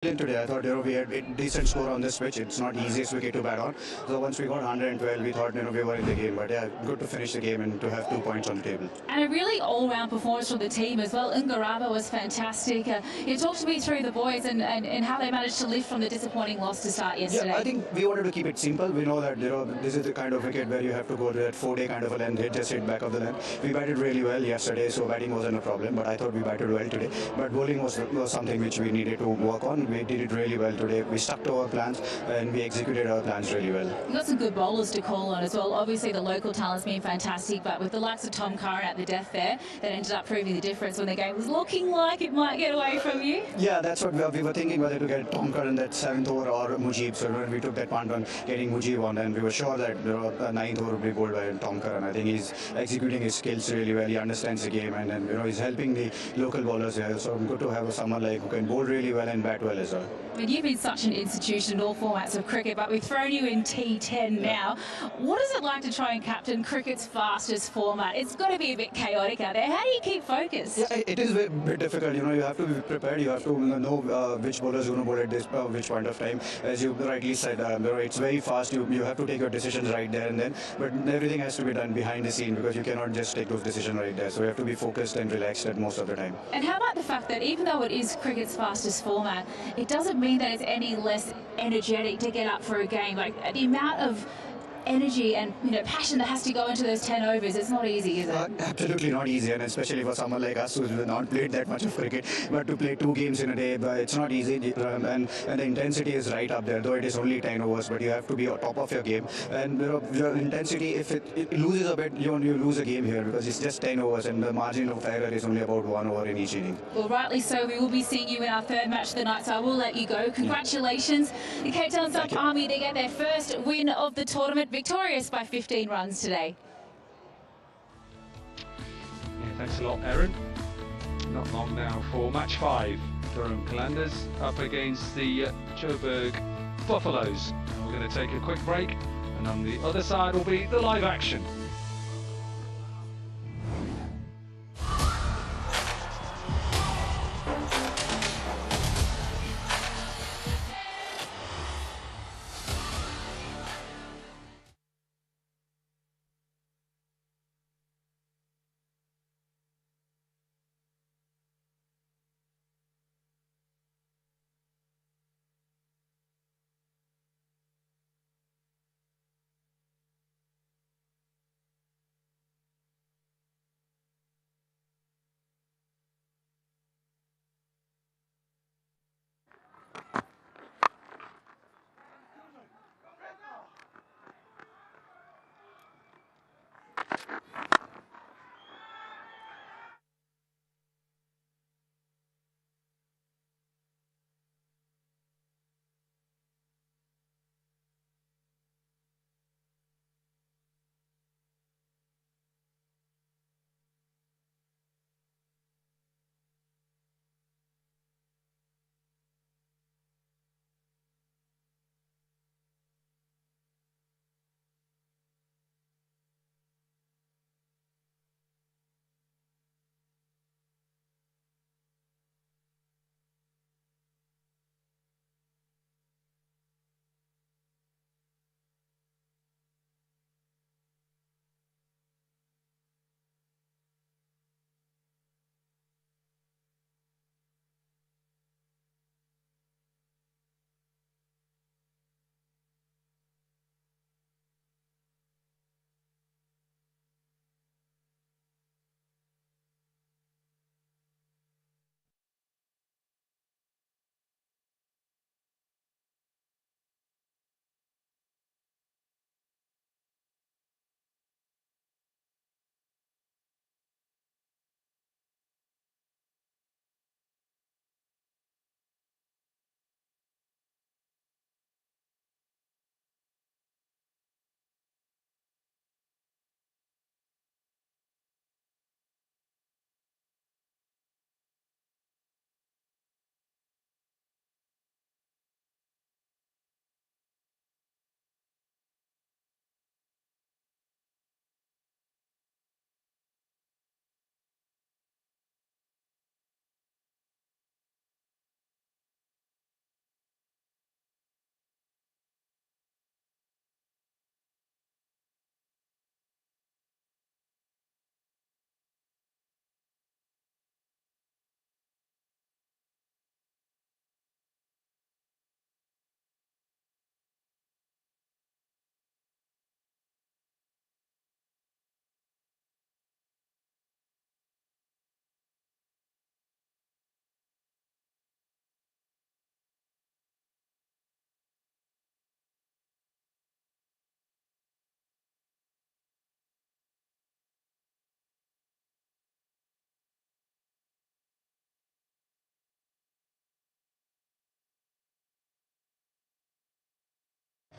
Today. I thought we had a decent score on this pitch. It's not easiest wicket to bat on. So once we got 112, we thought we were in the game. But yeah, good to finish the game and to have 2 points on the table. And a really all-round performance from the team as well. Ungarava was fantastic. You talked to me through the boys and how they managed to lift from the disappointing loss to start yesterday. Yeah, I think we wanted to keep it simple. We know that this is the kind of wicket where you have to go to that 4-day kind of a length hit, just hit back of the length. We batted really well yesterday, so batting wasn't a problem. But I thought we batted well today. But bowling was something which we needed to work on. We did it really well today. We stuck to our plans and we executed our plans really well. You got some good bowlers to call on as well. Obviously, the local talent's been fantastic, but with the likes of Tom Curran at the death there, that ended up proving the difference when the game was looking like it might get away from you. Yeah, that's what we were thinking, whether to get Tom Curran that 7th over or Mujib. So when we took that punt on getting Mujib on, and we were sure that the 9th over would be bowled by Tom Curran. I think he's executing his skills really well. He understands the game, and he's helping the local bowlers here. So good to have someone like who can bowl really well and bat well as well. I mean, you've been such an institution in all formats of cricket, but we've thrown you in T10 now. What is it like to try and captain cricket's fastest format? It's got to be a bit chaotic out there. How do you keep focused? Yeah, it is a bit difficult. You have to be prepared. You have to know which bowler is going to bowl at this which point of time. As you rightly said, it's very fast. You have to take your decisions right there and then. But everything has to be done behind the scene because you cannot just take those decisions right there. So you have to be focused and relaxed at most of the time. And how about the fact that even though it is cricket's fastest format, it doesn't mean that it's any less energetic to get up for a game. Like the amount of energy and passion that has to go into those 10 overs, it's not easy, is it? Absolutely not easy, and especially for someone like us who's not played that much of cricket, but to play 2 games in a day, it's not easy, and the intensity is right up there, though it is only 10 overs, but you have to be on top of your game, and your intensity, if it loses a bit, you lose a game here, because it's just 10 overs, and the margin of error is only about 1 over in each inning. Well, rightly so. We will be seeing you in our 3rd match of the night, so I will let you go. Congratulations. The Cape Town South Army, they get their first win of the tournament, victorious by 15 runs today. Yeah, thanks a lot, Erin. Not long now for match 5. Durban Qalandars up against the JOBURG Buffaloes. And we're going to take a quick break, and on the other side will be the live action.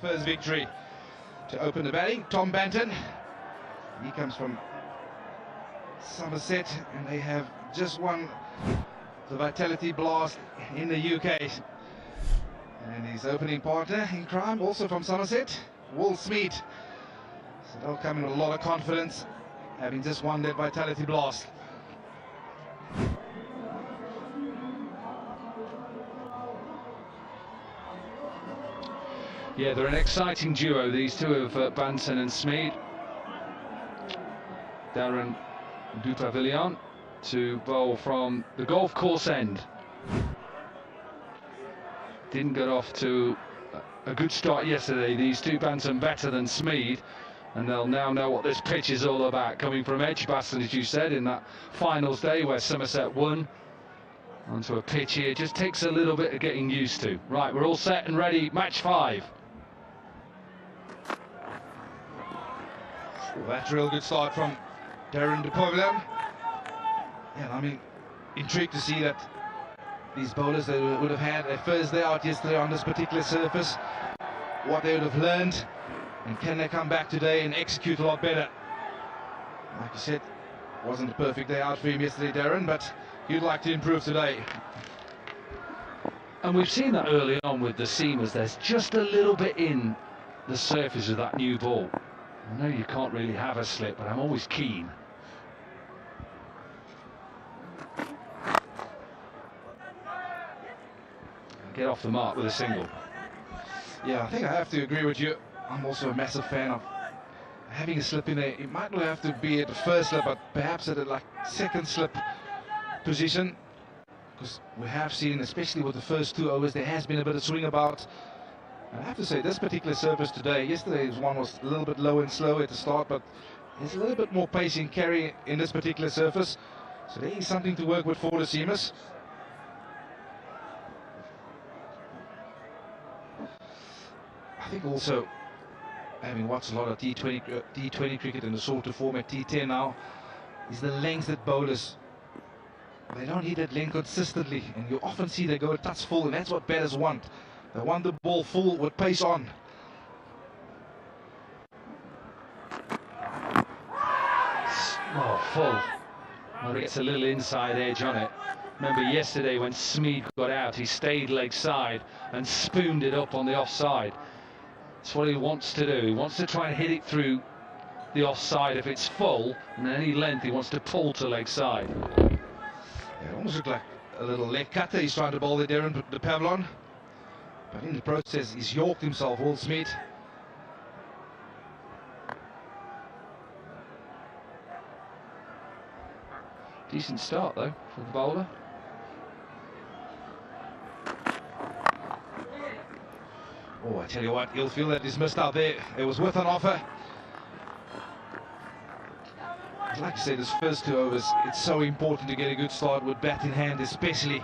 First victory to open the batting. Tom Banton, he comes from Somerset, and they have just won the Vitality Blast in the UK. And his opening partner in crime, also from Somerset, Will Smeet. So they'll come in with a lot of confidence, having just won that Vitality Blast. Yeah, they're an exciting duo, these two of Banton and Smeed. Darren du Pavillon to bowl from the golf course end. Didn't get off to a good start yesterday. These two, Banton better than Smeed, and they'll now know what this pitch is all about, coming from Edgbaston, as you said, in that finals day where Somerset won. Onto a pitch here, just takes a little bit of getting used to. Right, we're all set and ready, match 5. Well, that's a real good start from Darren du Pavillon. Yeah, I mean, intrigued to see that these bowlers that would have had their first day out yesterday on this particular surface, what they would have learned, and can they come back today and execute a lot better. Like you said, wasn't a perfect day out for him yesterday, Darren, but he'd like to improve today. And we've seen that early on with the seamers. There's just a little bit in the surface of that new ball. I know you can't really have a slip, but I'm always keen. Get off the mark with a single. Yeah, I think I have to agree with you. I'm also a massive fan of having a slip in there. It might not have to be at the first slip, but perhaps at the second slip position. Because we have seen, especially with the first 2 overs, there has been a bit of swing about. I have to say, this particular surface today, yesterday's one was a little bit low and slow at the start, but there's a little bit more pace in carry in this particular surface. So there is something to work with for the seamers. I think also, having watched a lot of T20 cricket in the sort of format T10 now, is the length that bowlers, they don't hit that length consistently, and you often see they go a touch full, and that's what batters want. They want the ball full with pace on. Oh, full. Well, it gets a little inside edge on it. Remember yesterday when Smeed got out, he stayed leg side and spooned it up on the offside. That's what he wants to do. He wants to try and hit it through the offside if it's full, and then any length he wants to pull to leg side. Yeah, it almost looked like a little leg cutter he's trying to bowl there, Darren du Pavillon. But in the process, he's yorked himself, Will Smeet. Decent start, though, for the bowler. Oh, I tell you what, he'll feel that he's missed out there. It was worth an offer. Like I said, his first 2 overs, it's so important to get a good start with bat in hand, especially.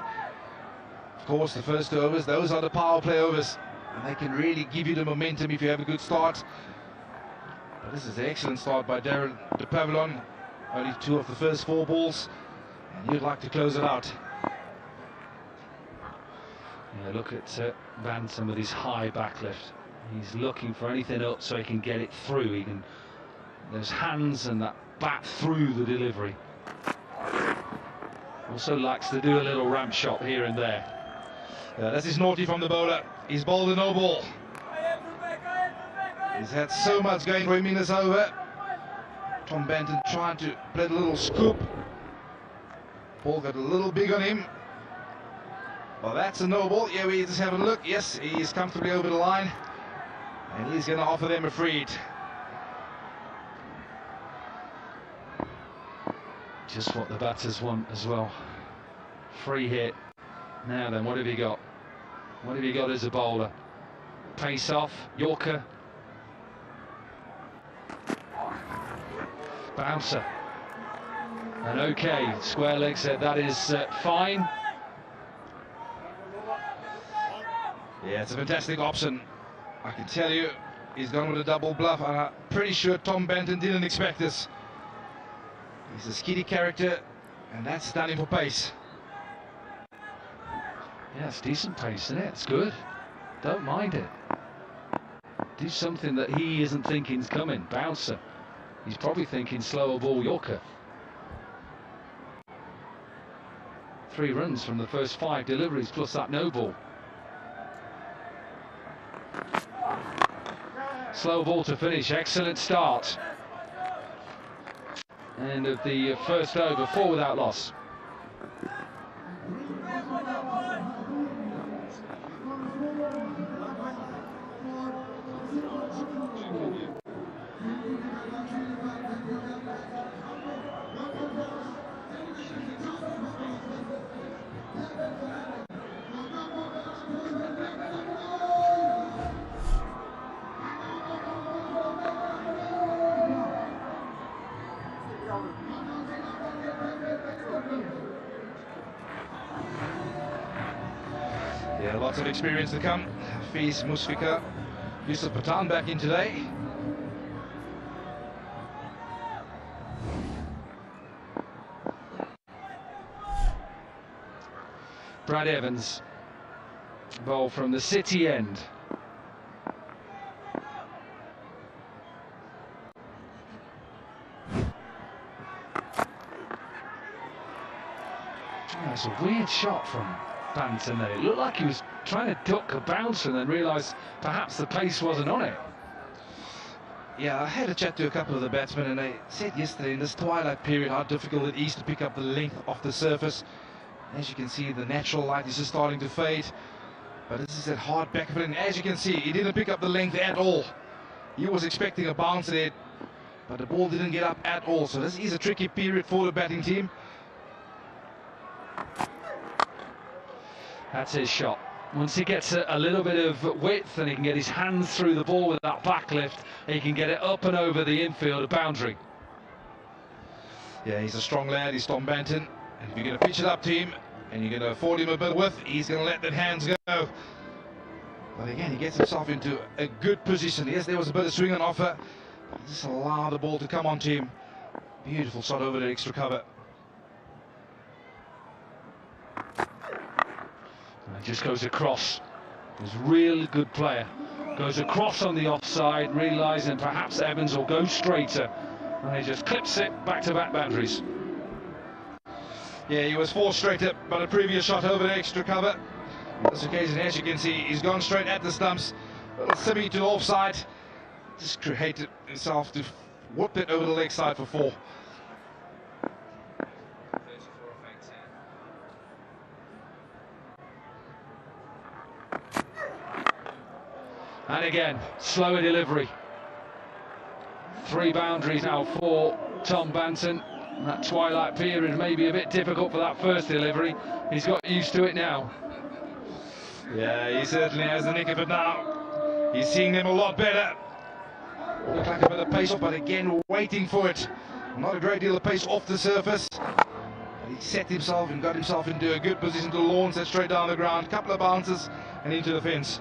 Of course, the first 2 overs, those are the power play overs, and they can really give you the momentum if you have a good start. But this is an excellent start by Darren du Pavillon. Only 2 of the first 4 balls, and you'd like to close it out. Yeah, look at Banton with his high backlift. He's looking for anything up so he can get it through. He can, those hands and that bat through the delivery. Also likes to do a little ramp shot here and there. That's his naughty from the bowler. He's bowled a no ball. He's had so much going for him in this over. Tom Banton trying to play a little scoop. Ball got a little big on him. Well, that's a no ball. Yeah, we just have a look. Yes, he's comfortably over the line, and he's going to offer them a freed. Just what the batters want as well. Free hit. Now then, what have you got? What have you got as a bowler? Pace off, Yorker. Bouncer. And okay, square leg said that is fine. Yeah, it's a fantastic option. I can tell you, he's gone with a double bluff, and I'm pretty sure Tom Banton didn't expect this. He's a skiddy character, and that's stunning for pace. Yeah, it's decent pace, isn't it? It's good. Don't mind it. do something that he isn't thinking's coming. Bouncer. He's probably thinking slower ball Yorker. 3 runs from the first 5 deliveries plus that no ball. Slow ball to finish, excellent start. End of the first over, 4 without loss. Yeah, lots of experience to come. Hafiz Mushfiqur, Yusuf Pathan back in today. Brad Evans, ball from the city end. That's a weird shot from Banton there. It looked like he was trying to duck a bouncer and then realised perhaps the pace wasn't on it. Yeah, I had a chat to a couple of the batsmen and they said yesterday in this twilight period how difficult it is to pick up the length of the surface. As you can see, the natural light is just starting to fade, but this is that hard back of it, and as you can see, he didn't pick up the length at all. He was expecting a bounce there, but the ball didn't get up at all, so this is a tricky period for the batting team. That's his shot. Once he gets a little bit of width and he can get his hands through the ball with that back lift, he can get it up and over the infield boundary. Yeah, he's a strong lad, he's Tom Banton, and if you're going to pitch it up to him and you're going to afford him a bit of width, he's going to let that hands go. But again, he gets himself into a good position. Yes, there was a bit of swing on offer. Just allow the ball to come onto him. Beautiful shot over the extra cover. Just goes across. He's a really good player. Goes across on the offside, realising perhaps Evans will go straighter. And he just clips it back-to-back boundaries. Yeah, he was forced straighter by the previous shot over the extra cover. This occasion, as you can see, he's gone straight at the stumps. A little semi to the offside. Just created himself to whoop it over the leg side for 4. And again, slower delivery. 3 boundaries now for Tom Banton. That twilight period may be a bit difficult for that first delivery. He's got used to it now. Yeah, he certainly has the nick of it now. He's seeing them a lot better. Look like a bit of pace off, but again, waiting for it. Not a great deal of pace off the surface. But he set himself and got himself into a good position to launch that straight down the ground. Couple of bounces and into the fence.